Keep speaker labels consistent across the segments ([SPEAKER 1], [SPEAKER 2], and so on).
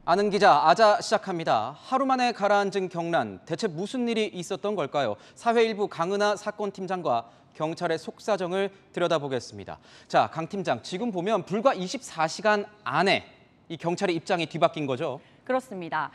[SPEAKER 1] 아는 기자 아자 시작합니다. 하루 만에 가라앉은 경란, 대체 무슨 일이 있었던 걸까요? 사회 일부 강은하 사건팀장과 경찰의 속사정을 들여다보겠습니다. 자, 강 팀장, 지금 보면 불과 24시간 안에 이 경찰의 입장이 뒤바뀐 거죠?
[SPEAKER 2] 그렇습니다.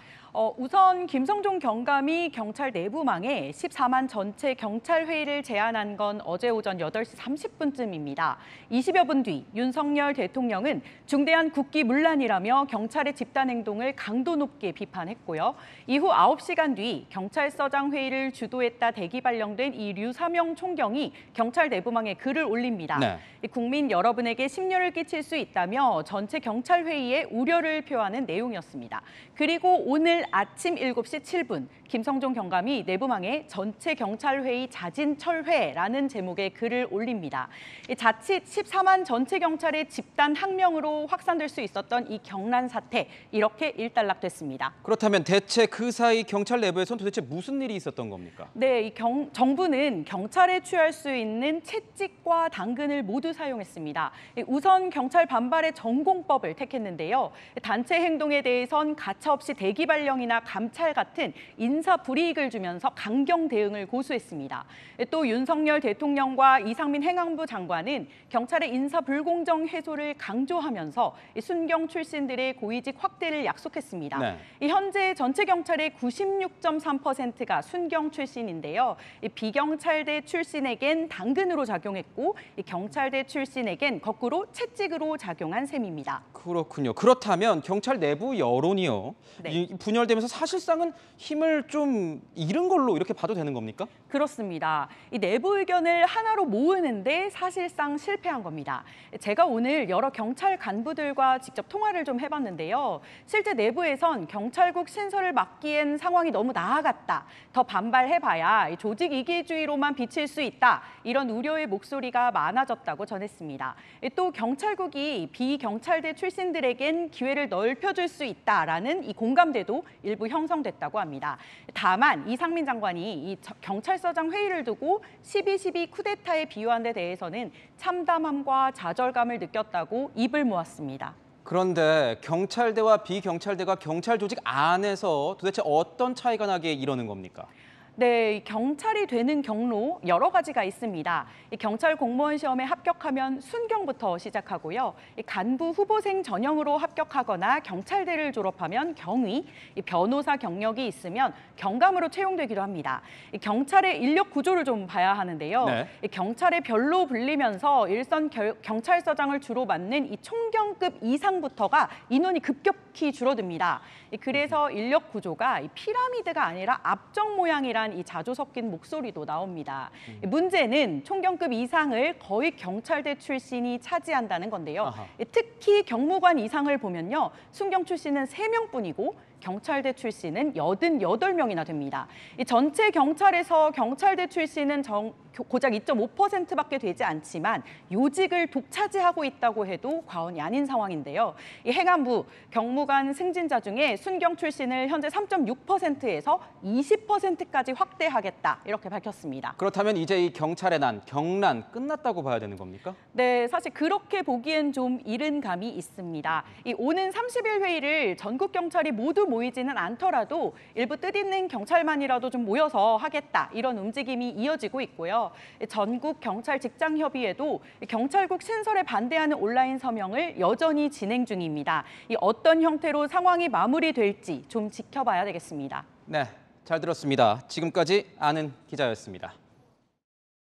[SPEAKER 2] 우선 김성종 경감이 경찰 내부망에 14만 전체 경찰 회의를 제안한 건 어제 오전 8시 30분쯤입니다. 20여 분 뒤 윤석열 대통령은 중대한 국기문란이라며 경찰의 집단 행동을 강도 높게 비판했고요. 이후 9시간 뒤 경찰서장 회의를 주도했다 대기 발령된 이 류사명 총경이 경찰 내부망에 글을 올립니다.
[SPEAKER 1] 네.
[SPEAKER 2] 국민 여러분에게 심려를 끼칠 수 있다며 전체 경찰 회의에 우려를 표하는 내용이었습니다. 그리고 오늘 아침 7시 7분 김성종 경감이 내부망에 전체 경찰회의 자진 철회라는 제목의 글을 올립니다. 자칫 14만 전체 경찰의 집단 항명으로 확산될 수 있었던 이 경란 사태, 이렇게 일단락됐습니다.
[SPEAKER 1] 그렇다면 대체 그 사이 경찰 내부에선 도대체 무슨 일이 있었던 겁니까?
[SPEAKER 2] 네, 정부는 경찰에 취할 수 있는 채찍과 당근을 모두 사용했습니다. 우선 경찰 반발의 전공법을 택했는데요. 단체 행동에 대해선 가차없이 대기 발령이나 감찰 같은 인사 불이익을 주면서 강경 대응을 고수했습니다. 또 윤석열 대통령과 이상민 행안부 장관은 경찰의 인사 불공정 해소를 강조하면서 순경 출신들의 고위직 확대를 약속했습니다.
[SPEAKER 1] 네.
[SPEAKER 2] 현재 전체 경찰의 96.3%가 순경 출신인데요. 비경찰대 출신에겐 당근으로 작용했고 경찰대 출신에겐 거꾸로 채찍으로 작용한 셈입니다.
[SPEAKER 1] 그렇군요. 그렇다면 경찰 내부 여론이요.
[SPEAKER 2] 네.
[SPEAKER 1] 분열되면서 사실상은 힘을 좀 잃은 걸로 이렇게 봐도 되는 겁니까?
[SPEAKER 2] 그렇습니다. 이 내부 의견을 하나로 모으는데 사실상 실패한 겁니다. 제가 오늘 여러 경찰 간부들과 직접 통화를 좀 해봤는데요. 실제 내부에선 경찰국 신설을 막기엔 상황이 너무 나아갔다. 더 반발해봐야 조직 이기주의로만 비칠 수 있다. 이런 우려의 목소리가 많아졌다고 전했습니다. 또 경찰국이 비경찰대 출신들에겐 기회를 넓혀줄 수 있다라는 이 공감대도 일부 형성됐다고 합니다. 다만 이상민 장관이 이 경찰서장 회의를 두고 12.12 쿠데타에 비유한 데 대해서는 참담함과 좌절감을 느꼈다고 입을 모았습니다.
[SPEAKER 1] 그런데 경찰대와 비경찰대가 경찰 조직 안에서 도대체 어떤 차이가 나게 이러는 겁니까?
[SPEAKER 2] 네, 경찰이 되는 경로 여러 가지가 있습니다. 경찰 공무원 시험에 합격하면 순경부터 시작하고요. 간부 후보생 전형으로 합격하거나 경찰대를 졸업하면 경위, 변호사 경력이 있으면 경감으로 채용되기도 합니다. 경찰의 인력 구조를 좀 봐야 하는데요.
[SPEAKER 1] 네.
[SPEAKER 2] 경찰의 별로 불리면서 일선 경찰서장을 주로 맡는 이 총경급 이상부터가 인원이 급격히 줄어듭니다. 그래서 인력 구조가 피라미드가 아니라 압정 모양이란 이 자주 섞인 목소리도 나옵니다. 문제는 총경급 이상을 거의 경찰대 출신이 차지한다는 건데요.
[SPEAKER 1] 아하.
[SPEAKER 2] 특히 경무관 이상을 보면요. 순경 출신은 3명뿐이고 경찰대 출신은 88명이나 됩니다. 이 전체 경찰에서 경찰대 출신은 고작 2.5%밖에 되지 않지만 요직을 독차지하고 있다고 해도 과언이 아닌 상황인데요. 이 행안부 경무관 승진자 중에 순경 출신을 현재 3.6%에서 20%까지 확대하겠다 이렇게 밝혔습니다.
[SPEAKER 1] 그렇다면 이제 이 경찰의 난, 경란 끝났다고 봐야 되는 겁니까?
[SPEAKER 2] 네, 사실 그렇게 보기엔 좀 이른 감이 있습니다. 이 오는 30일 회의를 전국 경찰이 모두 모이지는 않더라도 일부 뜻있는 경찰만이라도 좀 모여서 하겠다 이런 움직임이 이어지고 있고요. 전국 경찰 직장 협의회도 경찰국 신설에 반대하는 온라인 서명을 여전히 진행 중입니다. 이 어떤 형태로 상황이 마무리될지 좀 지켜봐야 되겠습니다.
[SPEAKER 1] 네, 잘 들었습니다. 지금까지 아는 기자였습니다.